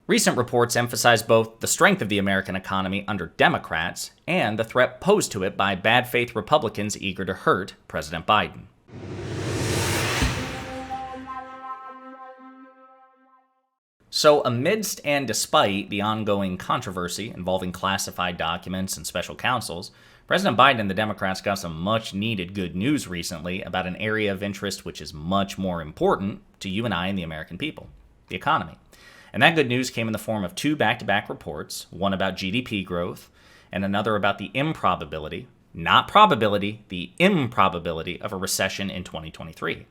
Recent reports emphasize both the strength of the American economy under Democrats and the threat posed to it by bad faith Republicans eager to hurt President Biden. So, amidst and despite the ongoing controversy involving classified documents and special counsels, President Biden and the Democrats got some much-needed good news recently about an area of interest which is much more important to you and I and the American people, the economy. And that good news came in the form of two back-to-back reports, one about GDP growth and another about the improbability, not probability, the improbability of a recession in 2023.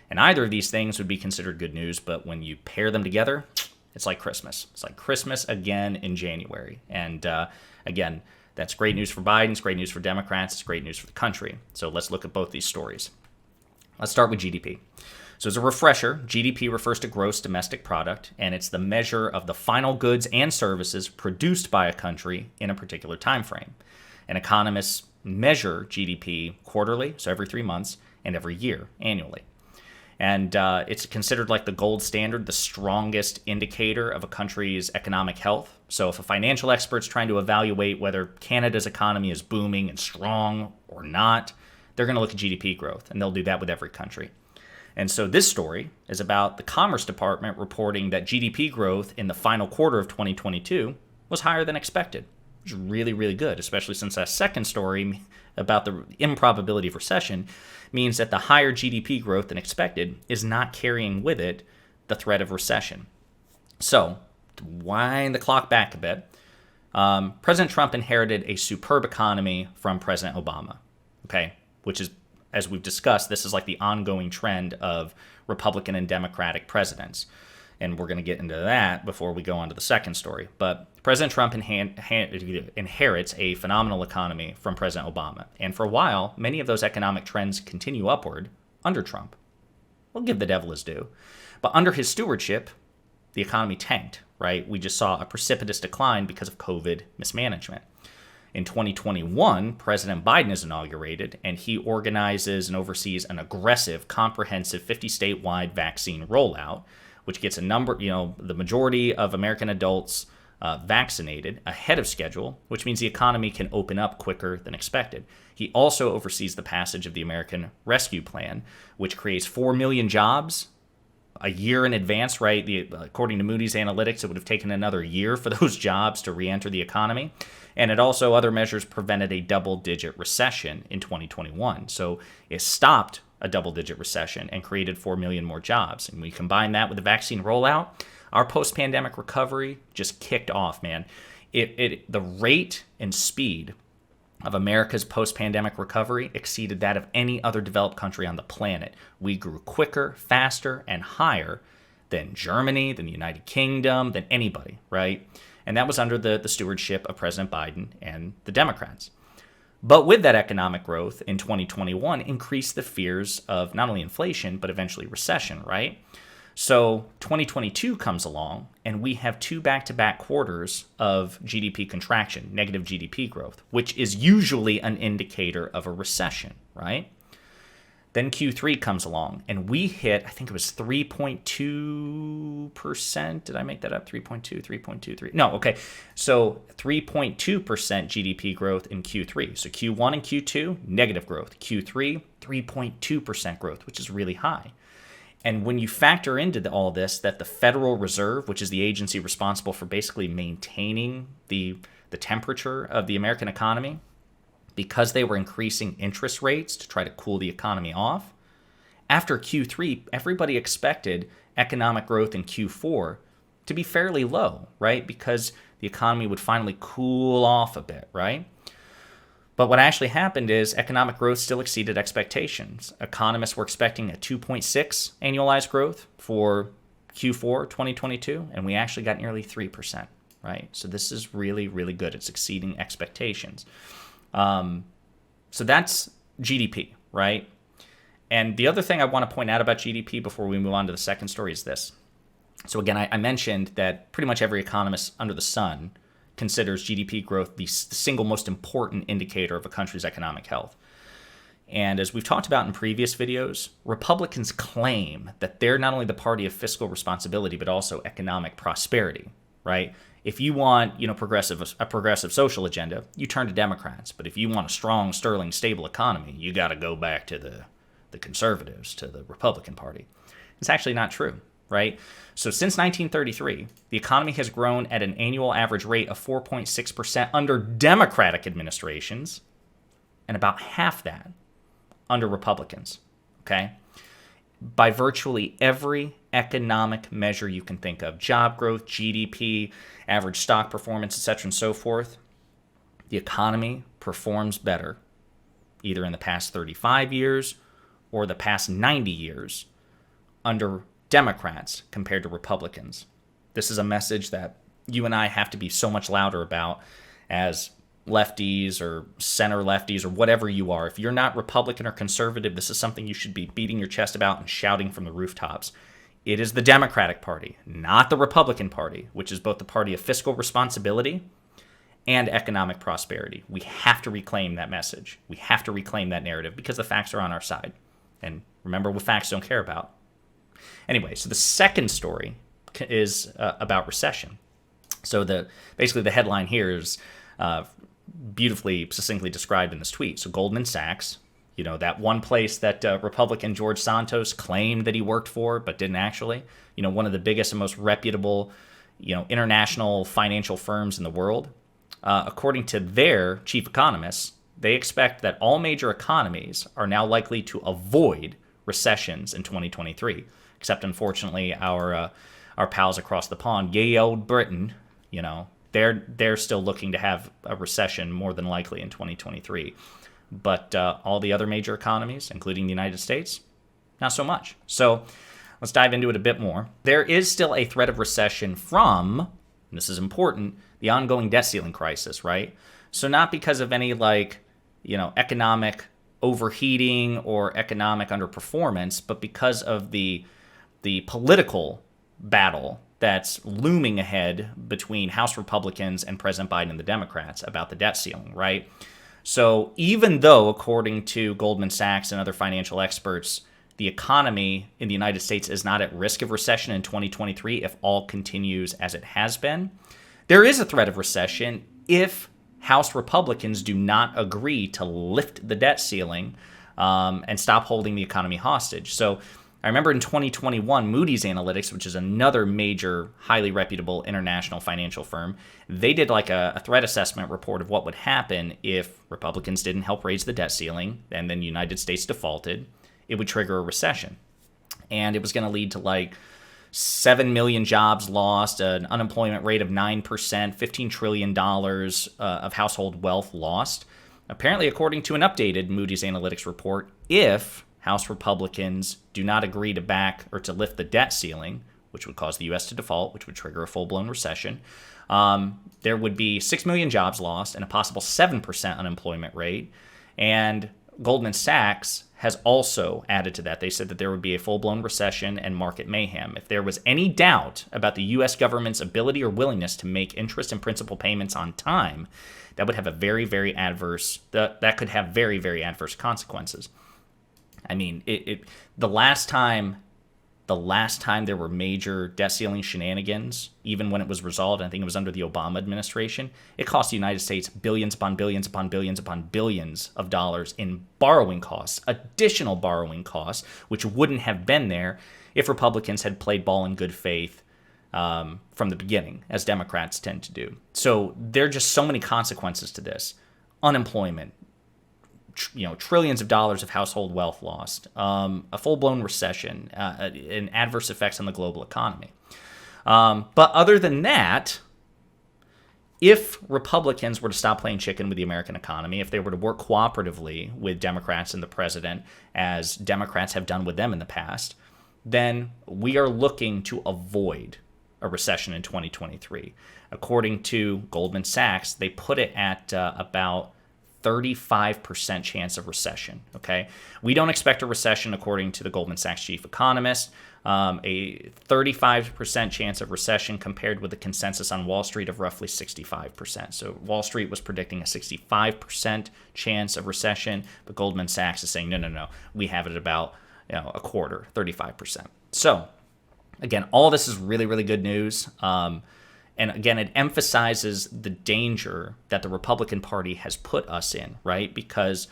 And either of these things would be considered good news, but when you pair them together, it's like Christmas. It's like Christmas again in January. And again, that's great news for Biden, it's great news for Democrats, it's great news for the country. So let's look at both these stories. Let's start with GDP. So as a refresher, GDP refers to gross domestic product, and it's the measure of the final goods and services produced by a country in a particular time frame. And economists measure GDP quarterly, so every 3 months, and every year, annually. And it's considered like the gold standard, the strongest indicator of a country's economic health. So if a financial expert's trying to evaluate whether Canada's economy is booming and strong or not, they're going to look at GDP growth, and they'll do that with every country. And so this story is about the Commerce Department reporting that GDP growth in the final quarter of 2022 was higher than expected, which is really, really good, especially since that second story about the improbability of recession means that the higher GDP growth than expected is not carrying with it the threat of recession. So, to wind the clock back a bit, President Trump inherited a superb economy from President Obama, okay? Which is, as we've discussed, this is like the ongoing trend of Republican and Democratic presidents. And we're going to get into that before we go on to the second story. But President Trump inherits a phenomenal economy from President Obama. And for a while, many of those economic trends continue upward under Trump. We'll give the devil his due. But under his stewardship, the economy tanked, right? We just saw a precipitous decline because of COVID mismanagement. In 2021, President Biden is inaugurated, and he organizes and oversees an aggressive, comprehensive 50-statewide vaccine rollout, which gets a number, the majority of American adults vaccinated ahead of schedule, which means the economy can open up quicker than expected. He also oversees the passage of the American Rescue Plan, which creates 4 million jobs a year in advance, right? According to Moody's Analytics, it would have taken another year for those jobs to re-enter the economy. And it also, other measures prevented a double-digit recession in 2021. So it stopped a double-digit recession and created 4 million more jobs. And we combine that with the vaccine rollout, our post-pandemic recovery just kicked off, man. The rate and speed of America's post-pandemic recovery exceeded that of any other developed country on the planet. We grew quicker, faster, and higher than Germany, than the United Kingdom, than anybody, right? And that was under the stewardship of President Biden and the Democrats. But with that economic growth in 2021 increased the fears of not only inflation, but eventually recession, right? So 2022 comes along, and we have two back-to-back quarters of GDP contraction, negative GDP growth, which is usually an indicator of a recession, right? Then Q3 comes along, and we hit, I think it was 3.2%. Did I make that up? 3.3. No, okay. So 3.2% GDP growth in Q3. So Q1 and Q2, negative growth. Q3, 3.2% growth, which is really high. And when you factor into all this, that the Federal Reserve, which is the agency responsible for basically maintaining the temperature of the American economy, because they were increasing interest rates to try to cool the economy off, after Q3, everybody expected economic growth in Q4 to be fairly low, right? Because the economy would finally cool off a bit, right? But what actually happened is economic growth still exceeded expectations. Economists were expecting a 2.6 annualized growth for Q4 2022, and we actually got nearly 3%, right? So this is really, really good. It's exceeding expectations. So that's GDP, right? And the other thing I want to point out about GDP before we move on to the second story is this. So again, I mentioned that pretty much every economist under the sun considers GDP growth the single most important indicator of a country's economic health. And as we've talked about in previous videos, Republicans claim that they're not only the party of fiscal responsibility, but also economic prosperity. right? If you want, a progressive social agenda, you turn to Democrats. But if you want a strong, sterling, stable economy, you got to go back to the conservatives, to the Republican Party. It's actually not true, right? So since 1933, the economy has grown at an annual average rate of 4.6% under Democratic administrations, and about half that under Republicans, okay? By virtually every economic measure you can think of, job growth, GDP, average stock performance, etc., and so forth, the economy performs better either in the past 35 years or the past 90 years under Democrats compared to Republicans. This is a message that you and I have to be so much louder about as lefties or center lefties or whatever you are. If you're not Republican or conservative, this is something you should be beating your chest about and shouting from the rooftops. It is the Democratic Party, not the Republican Party, which is both the party of fiscal responsibility and economic prosperity. We have to reclaim that message. We have to reclaim that narrative because the facts are on our side. And remember what facts don't care about. Anyway, so the second story is about recession. So basically the headline here is beautifully, succinctly described in this tweet. So Goldman Sachs, that one place that Republican George Santos claimed that he worked for, but didn't actually, one of the biggest and most reputable, international financial firms in the world. According to their chief economists, they expect that all major economies are now likely to avoid recessions in 2023, except unfortunately our pals across the pond, yay old Britain, they're still looking to have a recession more than likely in 2023. But all the other major economies, including the United States, not so much. So let's dive into it a bit more. There is still a threat of recession from, and this is important, the ongoing debt ceiling crisis, right? So not because of any economic overheating or economic underperformance, but because of the political battle that's looming ahead between House Republicans and President Biden and the Democrats about the debt ceiling, right? So even though, according to Goldman Sachs and other financial experts, the economy in the United States is not at risk of recession in 2023 if all continues as it has been, there is a threat of recession if House Republicans do not agree to lift the debt ceiling and stop holding the economy hostage. So I remember in 2021, Moody's Analytics, which is another major, highly reputable international financial firm, they did a threat assessment report of what would happen if Republicans didn't help raise the debt ceiling and then the United States defaulted. It would trigger a recession. And it was going to lead to 7 million jobs lost, an unemployment rate of 9%, $15 trillion of household wealth lost. Apparently, according to an updated Moody's Analytics report, if House Republicans do not agree to back or to lift the debt ceiling, which would cause the U.S. to default, which would trigger a full-blown recession, there would be 6 million jobs lost and a possible 7% unemployment rate. And Goldman Sachs has also added to that. They said that there would be a full-blown recession and market mayhem. If there was any doubt about the U.S. government's ability or willingness to make interest and principal payments on time, that would have a very, very adverse, that could have very, very adverse consequences. I mean, the last time there were major debt ceiling shenanigans, even when it was resolved, I think it was under the Obama administration, it cost the United States billions upon billions upon billions upon billions of dollars in borrowing costs, additional borrowing costs, which wouldn't have been there if Republicans had played ball in good faith from the beginning, as Democrats tend to do. So there are just so many consequences to this. Unemployment, trillions of dollars of household wealth lost, a full-blown recession, and adverse effects on the global economy. But other than that, if Republicans were to stop playing chicken with the American economy, if they were to work cooperatively with Democrats and the president, as Democrats have done with them in the past, then we are looking to avoid a recession in 2023. According to Goldman Sachs, they put it at about 35% chance of recession, okay? We don't expect a recession, according to the Goldman Sachs chief economist. A 35% chance of recession compared with the consensus on Wall Street of roughly 65%. So Wall Street was predicting a 65% chance of recession, but Goldman Sachs is saying, no, we have it at about a quarter, 35%. So again, all this is really, really good news. And again, it emphasizes the danger that the Republican Party has put us in, right? Because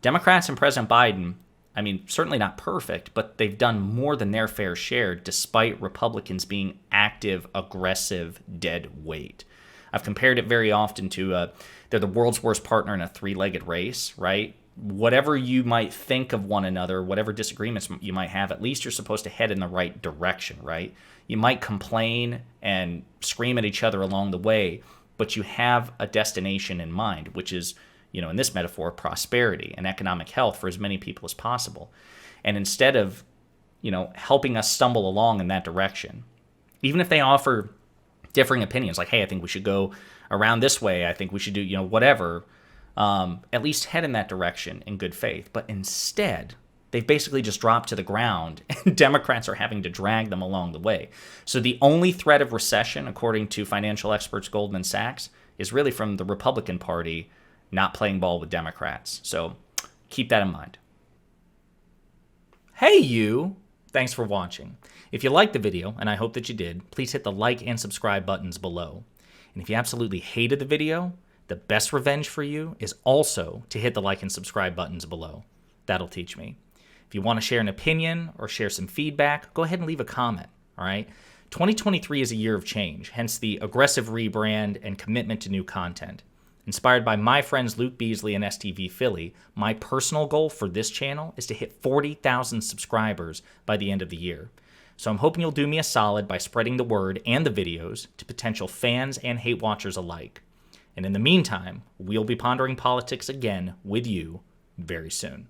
Democrats and President Biden, I mean, certainly not perfect, but they've done more than their fair share despite Republicans being active, aggressive, dead weight. I've compared it very often to they're the world's worst partner in a three-legged race, right? Whatever you might think of one another, whatever disagreements you might have, at least you're supposed to head in the right direction, right? You might complain and scream at each other along the way, but you have a destination in mind, which is, in this metaphor, prosperity and economic health for as many people as possible. And instead of, helping us stumble along in that direction, even if they offer differing opinions, like, hey, I think we should go around this way, I think we should do, whatever, at least head in that direction in good faith. But instead, they've basically just dropped to the ground, and Democrats are having to drag them along the way. So the only threat of recession, according to financial experts Goldman Sachs, is really from the Republican Party not playing ball with Democrats. So keep that in mind. Hey, you! Thanks for watching. If you liked the video, and I hope that you did, please hit the like and subscribe buttons below. And if you absolutely hated the video, the best revenge for you is also to hit the like and subscribe buttons below. That'll teach me. If you want to share an opinion or share some feedback, go ahead and leave a comment, all right? 2023 is a year of change, hence the aggressive rebrand and commitment to new content. Inspired by my friends Luke Beasley and STV Philly, my personal goal for this channel is to hit 40,000 subscribers by the end of the year. So I'm hoping you'll do me a solid by spreading the word and the videos to potential fans and hate watchers alike. And in the meantime, we'll be pondering politics again with you very soon.